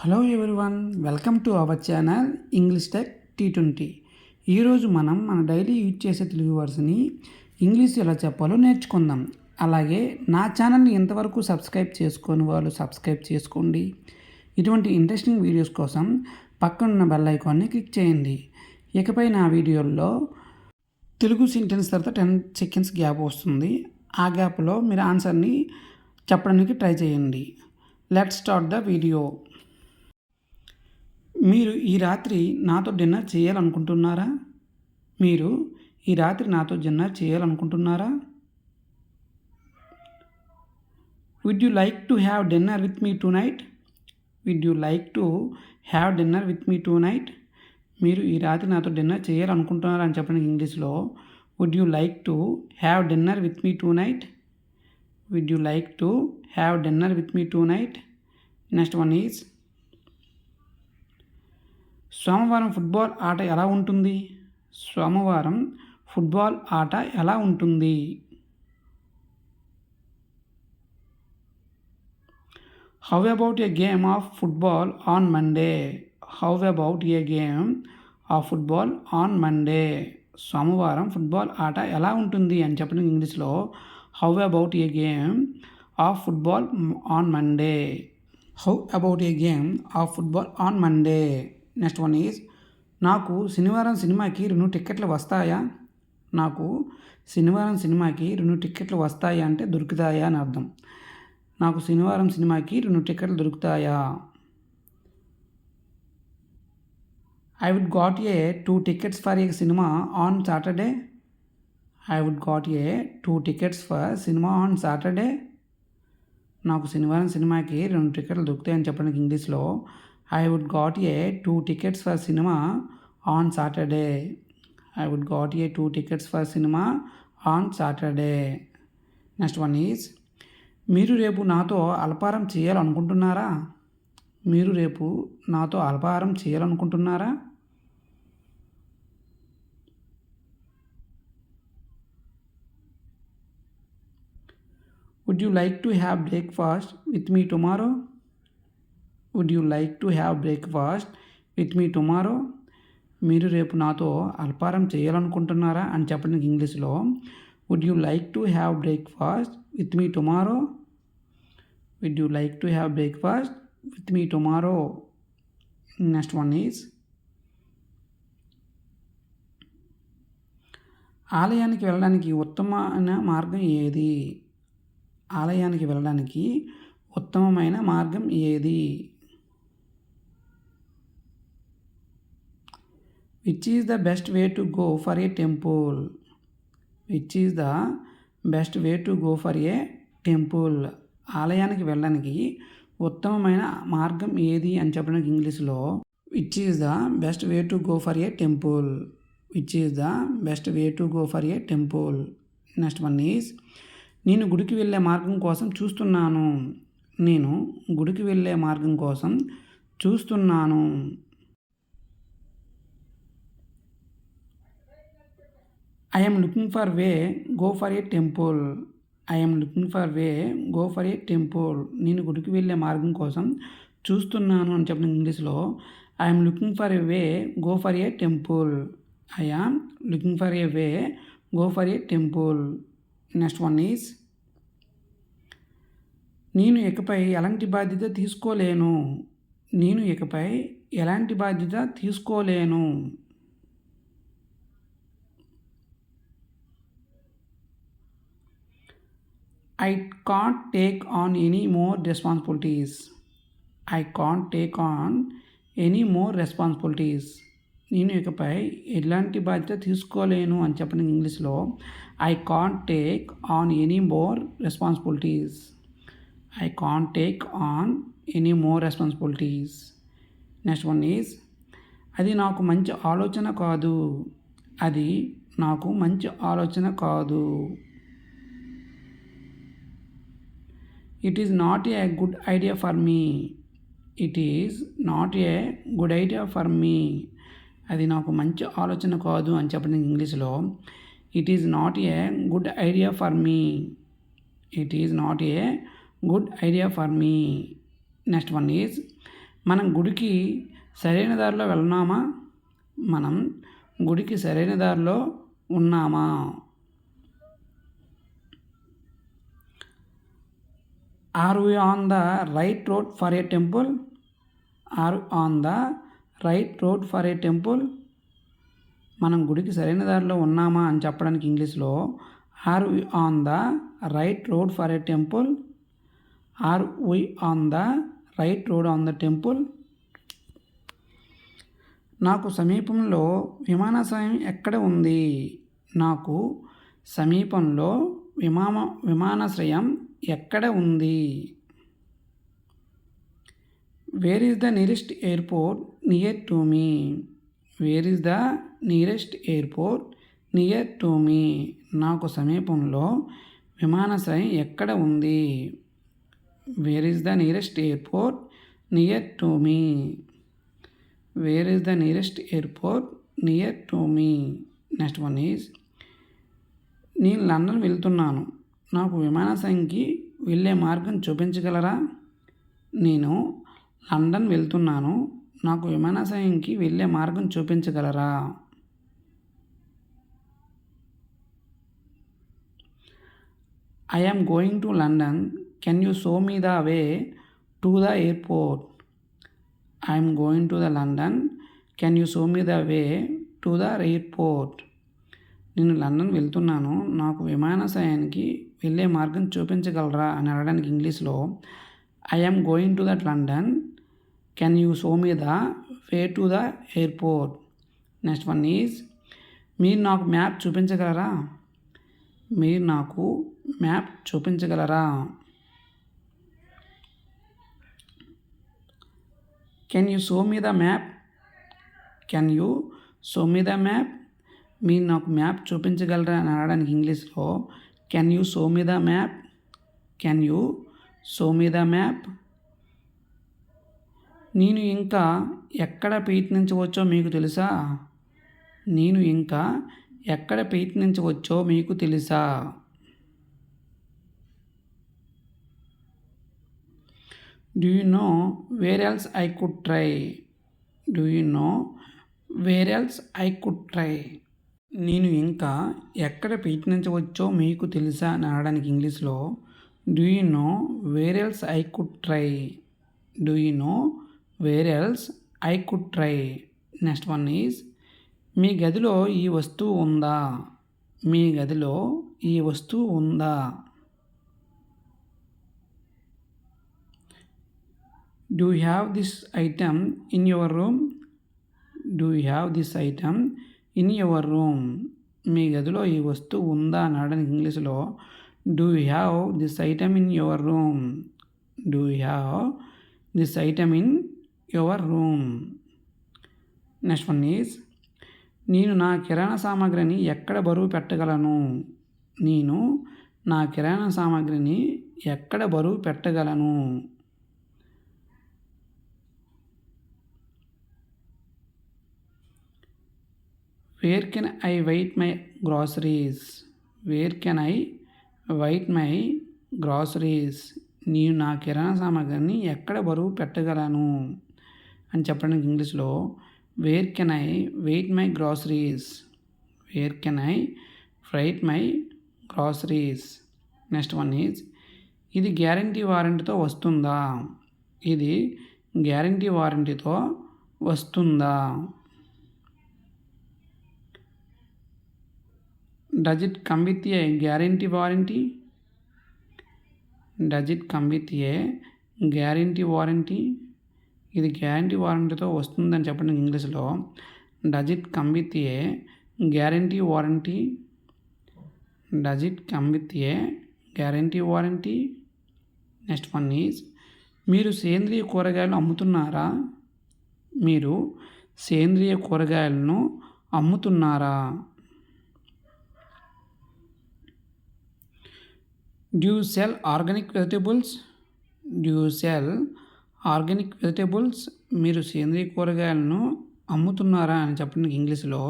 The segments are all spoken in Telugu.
Hello everyone, welcome to our channel English tech T20. ఈరోజు మనం మన డైలీ యూజ్ చేసే తెలుగు వర్డ్స్ని ఇంగ్లీష్ ఎలా చెప్పాలో నేర్చుకుందాం. అలాగే నా ఛానల్ని ఎంతవరకు సబ్స్క్రైబ్ చేసుకొని వాళ్ళు సబ్స్క్రైబ్ చేసుకోండి. ఇటువంటి ఇంట్రెస్టింగ్ వీడియోస్ కోసం పక్కనున్న బెల్ ఐకాన్ని క్లిక్ చేయండి. ఇకపై నా వీడియోల్లో తెలుగు సెంటెన్స్ తర్వాత 10 సెకండ్స్ గ్యాప్ వస్తుంది. ఆ గ్యాప్లో మీరు ఆన్సర్ని చెప్పడానికి ట్రై చేయండి. Let's start the video. మీరు ఈ రాత్రి నాతో డిన్నర్ చేయాలనుకుంటున్నారా? మీరు ఈ రాత్రి నాతో డిన్నర్ చేయాలనుకుంటున్నారా? Would you like to have dinner with me tonight? Would you like to have dinner with me tonight? మీరు ఈ రాత్రి నాతో డిన్నర్ చేయాలనుకుంటున్నారా అని చెప్పండి ఇంగ్లీష్లో. Would you like to have dinner with me tonight? Would you like to have dinner with me tonight? Next one is, సోమవారం ఫుట్బాల్ ఆట ఎలా ఉంటుంది? సోమవారం ఫుట్బాల్ ఆట ఎలా ఉంటుంది? How about a game of football on Monday? How about a game of football on Monday? సోమవారం ఫుట్బాల్ ఆట ఎలా ఉంటుంది అని చెప్పడం ఇంగ్లీష్లో. How about a game of football on Monday? How about a game of football on Monday? Next one is, నాకు శనివారం సినిమాకి 2 టిక్కెట్లు వస్తాయా? నాకు శనివారం సినిమాకి 2 టిక్కెట్లు వస్తాయా అంటే దొరుకుతాయా అని అర్థం. నాకు శనివారం సినిమాకి 2 టిక్కెట్లు దొరుకుతాయా? I would got a 2 tickets for a cinema on Saturday. I would got a 2 tickets for cinema on Saturday. నాకు శనివారం సినిమాకి 2 టికెట్లు దొరుకుతాయని చెప్పడానికి ఇంగ్లీష్లో. I would got a 2 tickets for cinema on Saturday. I would got a 2 tickets for cinema on Saturday. Next one is, మీరు రేపు నాతో అల్పాహారం చేయాలనుకుంటున్నారా? మీరు రేపు నాతో అల్పాహారం చేయాలనుకుంటున్నారా? Would you like to have breakfast with me tomorrow? Would you like to have breakfast with me tomorrow? మీరు రేపు నాతో అల్పాహారం చేయాలనుకుంటున్నారా అని చెప్పడానికి ఇంగ్లీష్లో. Would you like to have breakfast with me tomorrow? Would you like to have breakfast with me tomorrow? Next one is, ఆలయానికి వెళ్ళడానికి ఉత్తమమైన మార్గం ఏది? ఆలయానికి వెళ్ళడానికి ఉత్తమమైన మార్గం ఏది? Which is the best way to go for a temple? Which is the best way to go for a temple? ఆలయానికి వెళ్ళడానికి ఉత్తమమైన మార్గం ఏది అని చెప్పడానికి ఇంగ్లీష్లో. Which is the best way to go for a temple? Which is the best way to go for a temple? Next one is, నేను గుడికి వెళ్ళే మార్గం కోసం చూస్తున్నాను. నేను గుడికి వెళ్ళే మార్గం కోసం చూస్తున్నాను. I am looking for way, go for a temple. I am looking for way, go for a temple. నేను గుడికి వెళ్ళే మార్గం కోసం చూస్తున్నాను అని చెప్పిన ఇంగ్లీష్లో. I am looking for a way, go for a temple. I am looking for a way, go for a temple. Next one is, నేను ఇకపై ఎలాంటి బాధ్యత తీసుకోలేను. నేను ఇకపై ఎలాంటి బాధ్యత తీసుకోలేను. I can't take on any more responsibilities. I can't take on any more responsibilities. నేను ఇకపై ఎలాంటి బాధ్యత తీసుకోలేను అని చెప్పడానికి ఇంగ్లీష్లో. I can't take on any more responsibilities. I can't take on any more responsibilities. Next one is, అది నాకు మంచి ఆలోచన కాదు. అది నాకు మంచి ఆలోచన కాదు. It is not a good idea for me. It is not a good idea for me. అది నాకు మంచి ఆలోచన కాదు అని చెప్పడానికి ఇంగ్లీష్లో. It is not a good idea for me. It is not a good idea for me. Next one is, మనం గుడికి సరైన దారిలో వెళ్తున్నామా? మనం గుడికి సరైన దారిలో ఉన్నామా? Are we on the right road for a temple? Are on the right road for a temple? మనం గుడికి సరైన దారిలో ఉన్నామా అని చెప్పడానికి ఇంగ్లీష్లో are we on the right road for a temple? Are we on the right road on the temple? నాకు సమీపంలో విమానాశ్రయం ఎక్కడ ఉంది? నాకు సమీపంలో విమానాశ్రయం ఎక్కడ ఉంది? Where is the nearest airport near to me? Where is the nearest airport near to me? నాకు సమీపంలో విమానాశ్రయం ఎక్కడ ఉంది? Where is the nearest airport near to me? Where is the nearest airport near to me? Next one is నేను లండన్ వెళ్తున్నాను, నాకు విమానాశ్రయంకి వెళ్ళే మార్గం చూపించగలరా? నేను లండన్ వెళ్తున్నాను, నాకు విమానాశ్రయంకి వెళ్ళే మార్గం చూపించగలరా? I am going to London, can you show me the way to the airport? I am going to the London, can you show me the way to the airport? నేను లండన్ వెళ్తున్నాను, నాకు విమానాశ్రయానికి వెళ్ళే మార్గం చూపించగలరా అని అడగడానికి ఇంగ్లీష్లో I am going to that London, can you show me the way to the airport? Next one is మీరు నాకు మ్యాప్ చూపించగలరా? మీరు నాకు map చూపించగలరా? Can you show me the map? Can you show me the map? మీరు నాకు మ్యాప్ చూపించగలరా అని అడగడానికి ఇంగ్లీష్లో can you show me the map? Can you show me the map? నేను ఇంకా ఎక్కడ ప్రయత్నించవచ్చో మీకు తెలుసా? నేను ఇంకా ఎక్కడ ప్రయత్నించవచ్చో మీకు తెలుసా? Do you know where else I could try? Do you know where else I could try? నేను ఇంకా ఎక్కడ ప్రయత్నించవచ్చో మీకు తెలుసా అని అనడానికి ఇంగ్లీష్లో do you know where else I could try? Do you know where else I could try? Next one is మీ గదిలో ఈ వస్తువు ఉందా? మీ గదిలో ఈ వస్తువు ఉందా? Do you have this item in your room? Do you have this item in your room? మీ గదిలో ఈ వస్తువు ఉందా అని అడగడానికి ఇంగ్లీష్లో do you have this item in your room? Do you have this item in your room? Next one is నేను నా కిరాణా సామాగ్రిని ఎక్కడ బరువు పెట్టగలను? నేను నా కిరాణా సామాగ్రిని ఎక్కడ బరువు పెట్టగలను? Where can I wait my groceries? Where can I wait my groceries? నేను నా కిరాణా సామాగ్రిని ఎక్కడ బరువు పెట్టగలను అని చెప్పడానికి ఇంగ్లీష్లో where can I wait my groceries? Where can I wait my groceries? Next one is ఇది గ్యారంటీ వారంటీతో వస్తుందా? ఇది గ్యారంటీ వారంటీతో వస్తుందా? Does it come with a guarantee warranty? Does it come with a guarantee warranty? ఇది గ్యారంటీ వారంటీతో వస్తుందని చెప్పండి ఇంగ్లీష్లో does it come with a guarantee warranty? Does it come with a guarantee warranty? Next one is మీరు సేంద్రియ కూరగాయలు అమ్ముతున్నారా? మీరు సేంద్రియ కూరగాయలను అమ్ముతున్నారా? Do you sell organic vegetables? Do you sell organic vegetables? మీరు సేంద్రియ కూరగాయలను అమ్ముతున్నారా అని చెప్పడానికి ఇంగ్లీష్లో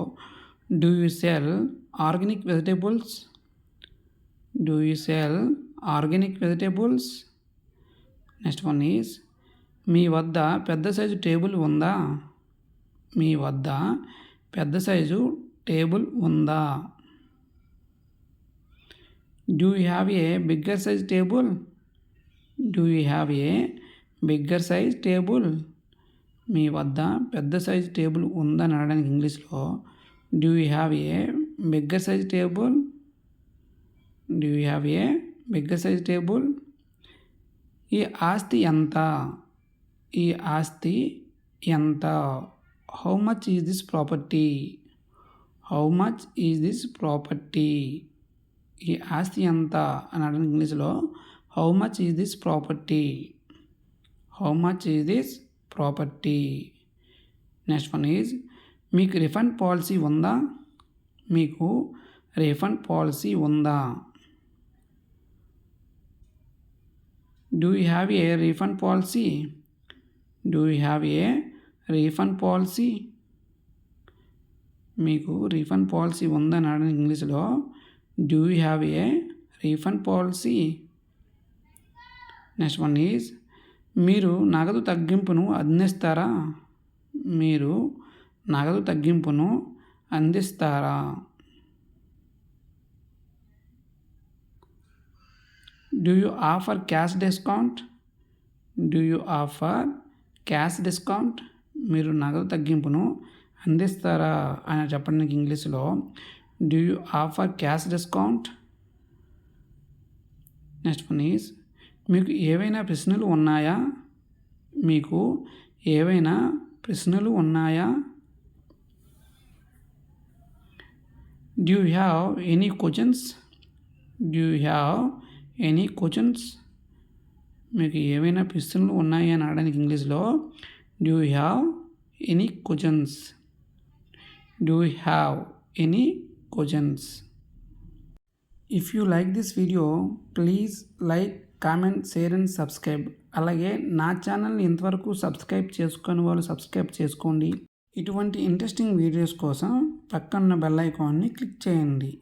do you sell organic vegetables? Do you sell organic vegetables? Next one is మీ వద్ద పెద్ద సైజు టేబుల్ ఉందా? మీ వద్ద పెద్ద సైజు టేబుల్ ఉందా? Do you have a bigger size table? Do you have a bigger size table? మీ వద్ద పెద్ద సైజ్ టేబుల్ ఉందని అనడానికి ఇంగ్లీష్లో do you have a bigger size table? Do you have a bigger size table? ఈ ఆస్తి ఎంత? ఈ ఆస్తి ఎంత? How much is this property? How much is this property? ఈ ఆస్తి ఎంత అని అనడానికి ఇంగ్లీష్లో how much is this property? How much is this property? Next one is మీకు రిఫండ్ పాలసీ ఉందా? మీకు రిఫండ్ పాలసీ ఉందా? Do you have A refund policy? Do you have A refund policy? మీకు రీఫండ్ పాలసీ ఉందని అనడానికి ఇంగ్లీష్లో do you have A refund policy? Next one is మీరు నగదు తగ్గింపును అందిస్తారా? మీరు నగదు తగ్గింపును అందిస్తారా? Do you offer cash discount? Do you offer cash discount? మీరు నగదు తగ్గింపును అందిస్తారా అని చెప్పడానికి ఇంగ్లీష్లో do you offer cash discount? Next one is మీకు ఏవైనా ప్రశ్నలు ఉన్నాయా? మీకు ఏవైనా ప్రశ్నలు ఉన్నాయా? Do you have any questions? Do you have any questions? మీకు ఏవైనా ప్రశ్నలు ఉన్నాయా అని అనడానికి ఇంగ్లీష్లో do you have any questions? Do you have any questions? If you like this video please like, comment, share and subscribe. అలాగే నా ఛానల్ని ఇంతవరకు సబ్స్క్రైబ్ చేసుకొని వాళ్ళు సబ్స్క్రైబ్ చేసుకోండి. ఇటువంటి ఇంట్రెస్టింగ్ వీడియోస్ కోసం పక్కన్న బెల్ ఐకాన్ని క్లిక్ చేయండి.